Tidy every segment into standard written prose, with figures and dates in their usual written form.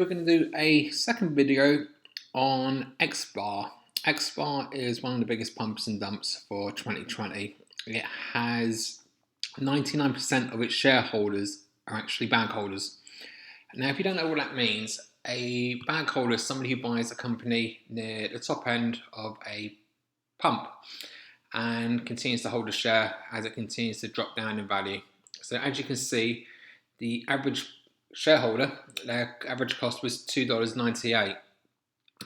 We're going to do a second video on Xspa. Xspa is one of the biggest pumps and dumps for 2020. It has 99% of its shareholders are actually bag holders. Now, if you don't know what that means, a bag holder is somebody who buys a company near the top end of a pump and continues to hold a share as it continues to drop down in value. So as you can see, the average shareholder, their average cost was $2.98.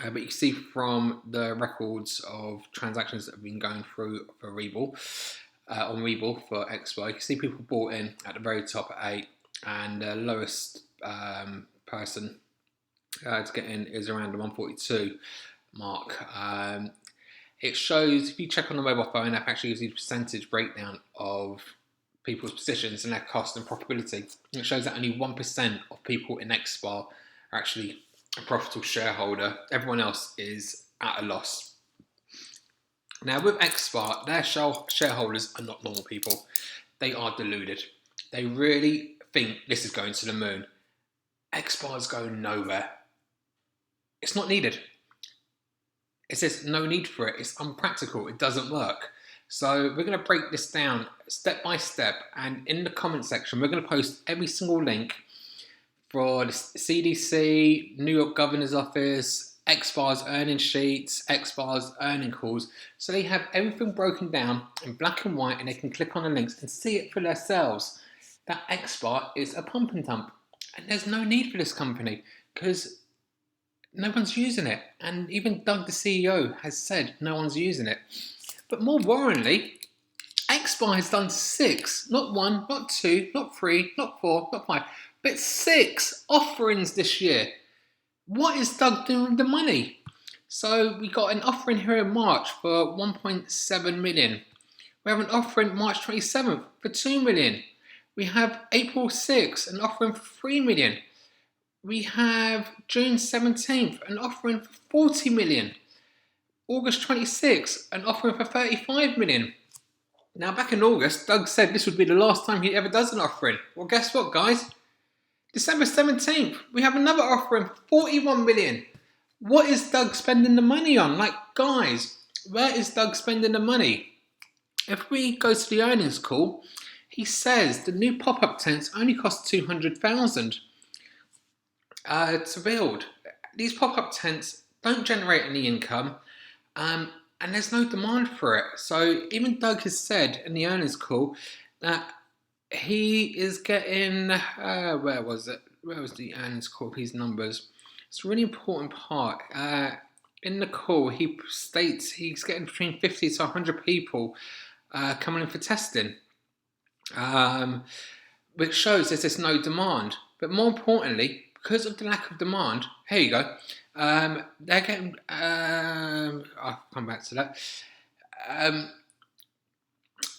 But you can see from the records of transactions that have been going through for Webull, on Webull for Xspa, you can see people bought in at the very top at 8, and the lowest person to get in is around the 142 mark. It shows, if you check on the mobile phone app, actually gives you the percentage breakdown of people's positions and their cost and profitability. It shows that only 1% of people in Xspa are actually a profitable shareholder. Everyone else is at a loss. Now with Xspa, their shareholders are not normal people. They are deluded. They really think this is going to the moon. Xspa is going nowhere. It's not needed. It says no need for it. It's unpractical. It doesn't work. So we're going to break this down step by step, and in the comment section we're going to post every single link for the CDC, New York Governor's Office, Xspa's earnings sheets, Xspa's earning calls, so they have everything broken down in black and white and they can click on the links and see it for themselves. That Xspa is a pump and dump, and there's no need for this company because no one's using it, and even Doug, the CEO, has said no one's using it. But more worryingly, Xspa has done 6, not 1, not 2, not 3, not 4, not 5, but 6 offerings this year. What is Doug doing with the money? So we got an offering here in March for 1.7 million. We have an offering March 27th for 2 million. We have April 6th, an offering for 3 million. We have June 17th, an offering for 40 million. August 26th, an offering for 35 million. Now, back in August, Doug said this would be the last time he ever does an offering. Well, guess what, guys? December 17th, we have another offering for 41 million. What is Doug spending the money on? Like, guys, where is Doug spending the money? If we go to the earnings call, he says the new pop-up tents only cost 200,000 to build. These pop-up tents don't generate any income. And there's no demand for it. So even Doug has said in the earnings call that he is getting, where was it? Where was the earnings call? His numbers. It's a really important part. In the call, he states he's getting between 50 to 100 people coming in for testing, which shows there's no demand. But more importantly, because of the lack of demand, here you go. They're getting, I'll come back to that.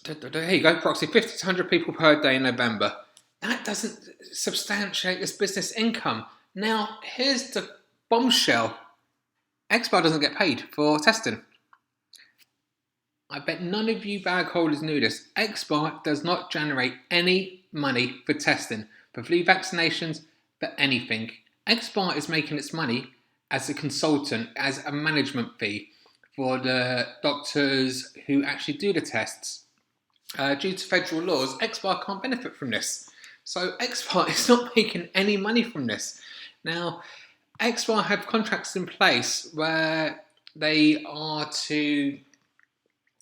Here you go, approximately 50 to 100 people per day in November. That doesn't substantiate this business income. Now, here's the bombshell. Xspa doesn't get paid for testing. I bet none of you bag holders knew this. Xspa does not generate any money for testing, for flu vaccinations, for anything. Xspa is making its money as a consultant, as a management fee for the doctors who actually do the tests. Due to federal laws, Xspa can't benefit from this. So Xspa is not making any money from this. Now, Xspa have contracts in place where they are to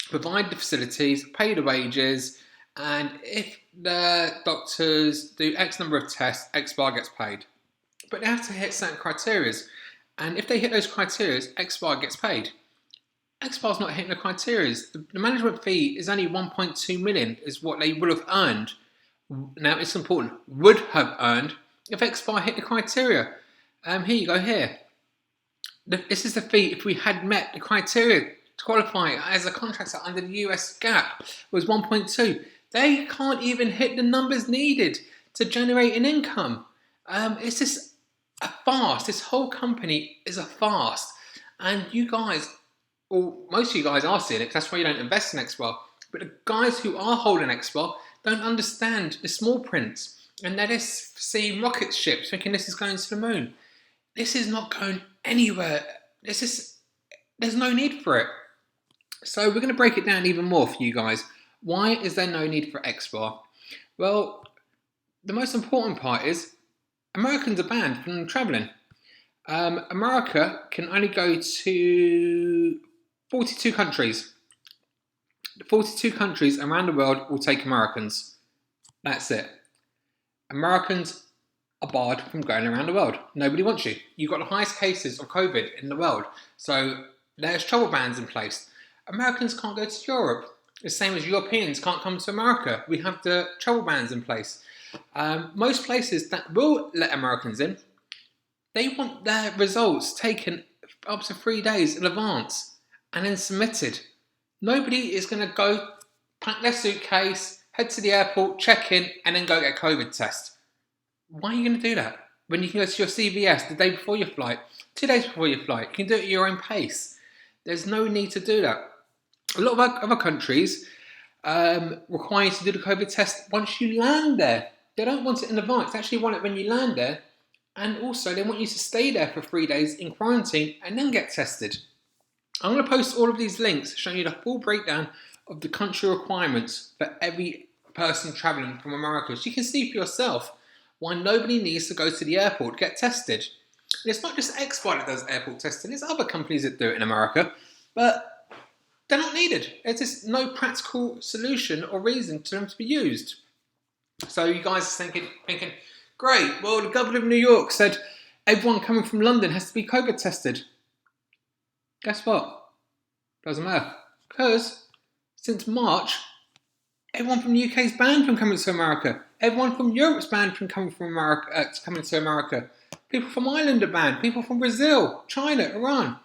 provide the facilities, pay the wages, and if the doctors do X number of tests, Xspa gets paid. But they have to hit certain criteria. And if they hit those criteria, Xspa gets paid. Xspa's not hitting the criteria. The management fee is only 1.2 million, is what they would have earned. Now, it's important, would have earned if Xspa hit the criteria. Here you go here. This is the fee if we had met the criteria to qualify as a contractor under the US GAAP, was 1.2. They can't even hit the numbers needed to generate an income. It's just a farce. This whole company is a farce. And you guys, or most of you guys are seeing it, because that's why you don't invest in Xspa. But the guys who are holding Xspa don't understand the small prints. And they're just seeing rocket ships thinking this is going to the moon. This is not going anywhere. There's no need for it. So we're going to break it down even more for you guys. Why is there no need for Xspa? Well, the most important part is Americans are banned from travelling. America can only go to 42 countries. 42 countries around the world will take Americans. That's it. Americans are barred from going around the world. Nobody wants you. You've got the highest cases of COVID in the world. So there's travel bans in place. Americans can't go to Europe. The same as Europeans can't come to America. We have the travel bans in place. Most places that will let Americans in, they want their results taken up to 3 days in advance and then submitted. Nobody is going to go pack their suitcase, head to the airport, check in, and then go get a COVID test. Why are you going to do that? When you can go to your CVS the day before your flight, 2 days before your flight, you can do it at your own pace. There's no need to do that. A lot of other countries require you to do the COVID test once you land there. They don't want it in advance. They actually want it when you land there. And also, they want you to stay there for 3 days in quarantine and then get tested. I'm going to post all of these links showing you the full breakdown of the country requirements for every person travelling from America. So you can see for yourself why nobody needs to go to the airport to get tested. And it's not just Xspa that does airport testing. There's other companies that do it in America. But they're not needed. There's just no practical solution or reason to them to be used. So you guys are thinking, great, well, the governor of New York said everyone coming from London has to be COVID tested. Guess what? Doesn't matter. Because since March, everyone from the UK is banned from coming to America. Everyone from Europe is banned from coming to America. People from Ireland are banned. People from Brazil, China, Iran.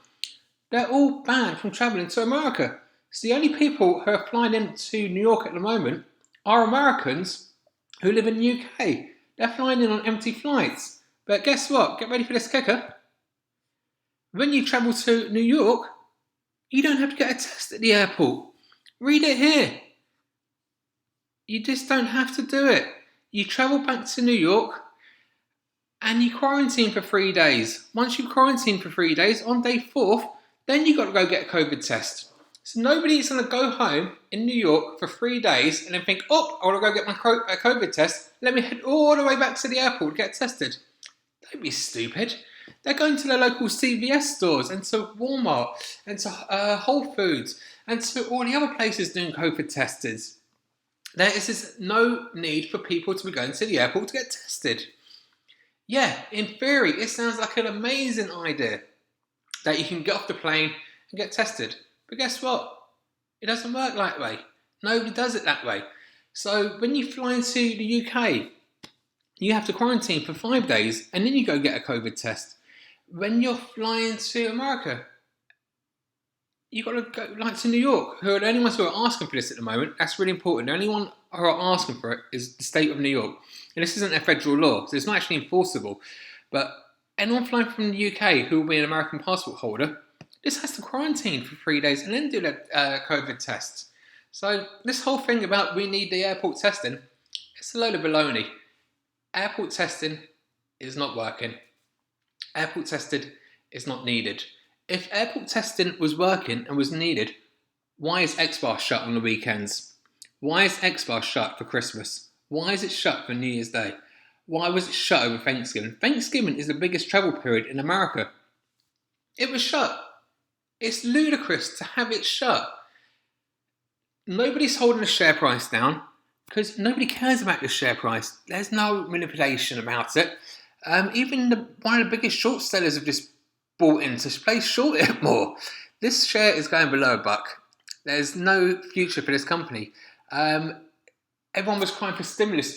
They're all banned from travelling to America. So the only people who are flying into New York at the moment are Americans who live in the UK. They're flying in on empty flights. But guess what? Get ready for this kicker. When you travel to New York, you don't have to get a test at the airport. Read it here. You just don't have to do it. You travel back to New York and you quarantine for 3 days. Once you quarantine for 3 days, on day 4th, then you've got to go get a COVID test. So nobody's going to go home in New York for 3 days and then think, oh, I want to go get my COVID test. Let me head all the way back to the airport to get tested. Don't be stupid. They're going to their local CVS stores and to Walmart and to Whole Foods and to all the other places doing COVID tests. There is just no need for people to be going to the airport to get tested. Yeah, in theory, it sounds like an amazing idea that you can get off the plane and get tested. But guess what? It doesn't work that way. Nobody does it that way. So when you fly into the UK, you have to quarantine for 5 days and then you go get a COVID test. When you're flying to America, you've got to go like to New York, who are the only ones who are asking for this at the moment. That's really important. The only one who are asking for it is the state of New York. And this isn't a federal law, so it's not actually enforceable. But anyone flying from the UK who will be an American passport holder, this has to quarantine for 3 days and then do the COVID tests. So this whole thing about we need the airport testing, it's a load of baloney. Airport testing is not working. Airport testing is not needed. If airport testing was working and was needed, why is Xspa shut on the weekends? Why is Xspa shut for Christmas? Why is it shut for New Year's Day? Why was it shut over Thanksgiving? Thanksgiving is the biggest travel period in America. It was shut. It's ludicrous to have it shut. Nobody's holding the share price down because nobody cares about the share price. There's no manipulation about it. Even one of the biggest short sellers have just bought into place short it more. This share is going below $1. There's no future for this company. Everyone was crying for stimulus.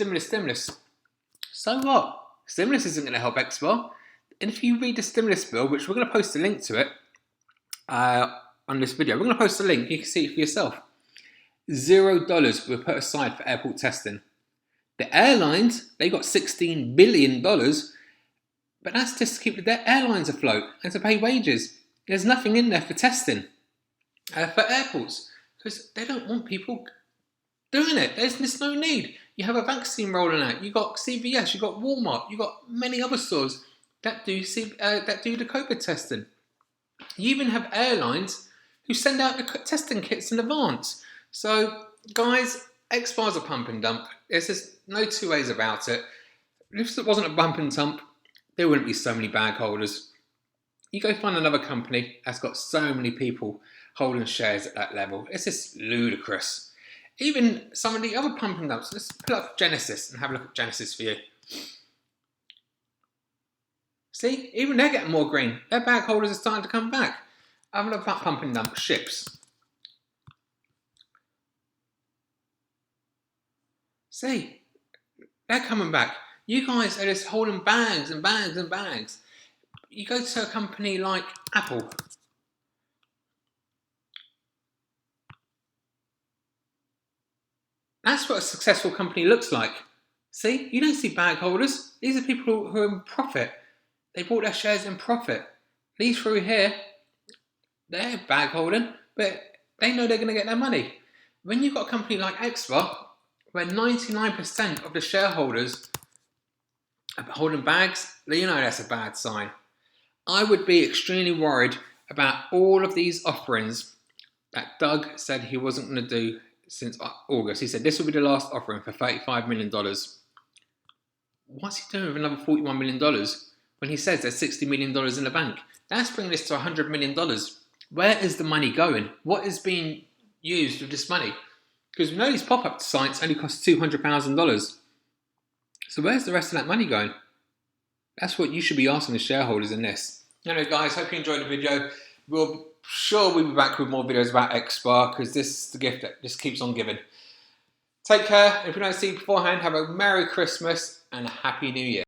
So what? Stimulus isn't going to help Xspa. And if you read the stimulus bill, which we're going to post a link to it on this video, we're going to post a link. You can see it for yourself. $0 were put aside for airport testing. The airlines, they got $16 billion, but that's just to keep their airlines afloat and to pay wages. There's nothing in there for testing for airports because they don't want people doing it. There's no need. You have a vaccine rolling out. You've got CVS, you've got Walmart, you've got many other stores that do the COVID testing. You even have airlines who send out the testing kits in advance. So, guys, Xspa's a pump and dump. There's just no two ways about it. If it wasn't a bump and dump, there wouldn't be so many bag holders. You go find another company that's got so many people holding shares at that level. It's just ludicrous. Even some of the other pump and dumps. Let's pull up Genesis and have a look at Genesis for you. See, even they're getting more green. Their bag holders are starting to come back. Have a look at pump and dump ships. See, they're coming back. You guys are just holding bags and bags and bags. You go to a company like Apple. That's what a successful company looks like. See, you don't see bag holders. These are people who are in profit. They bought their shares in profit. These through here, they're bag holding, but they know they're going to get their money. When you've got a company like Xspa, where 99% of the shareholders are holding bags, you know that's a bad sign. I would be extremely worried about all of these offerings that Doug said he wasn't going to do since August. He said this will be the last offering for $35 million. What's he doing with another $41 million when he says there's $60 million in the bank? That's bringing this to $100 million. Where is the money going? What is being used with this money? Because we know these pop-up sites only cost $200,000. So where's the rest of that money going? That's what you should be asking the shareholders in this. Anyway, guys, hope you enjoyed the video. We'll be back with more videos about Xspa because this is the gift that just keeps on giving. Take care. If we don't see you beforehand, have a Merry Christmas and a Happy New Year.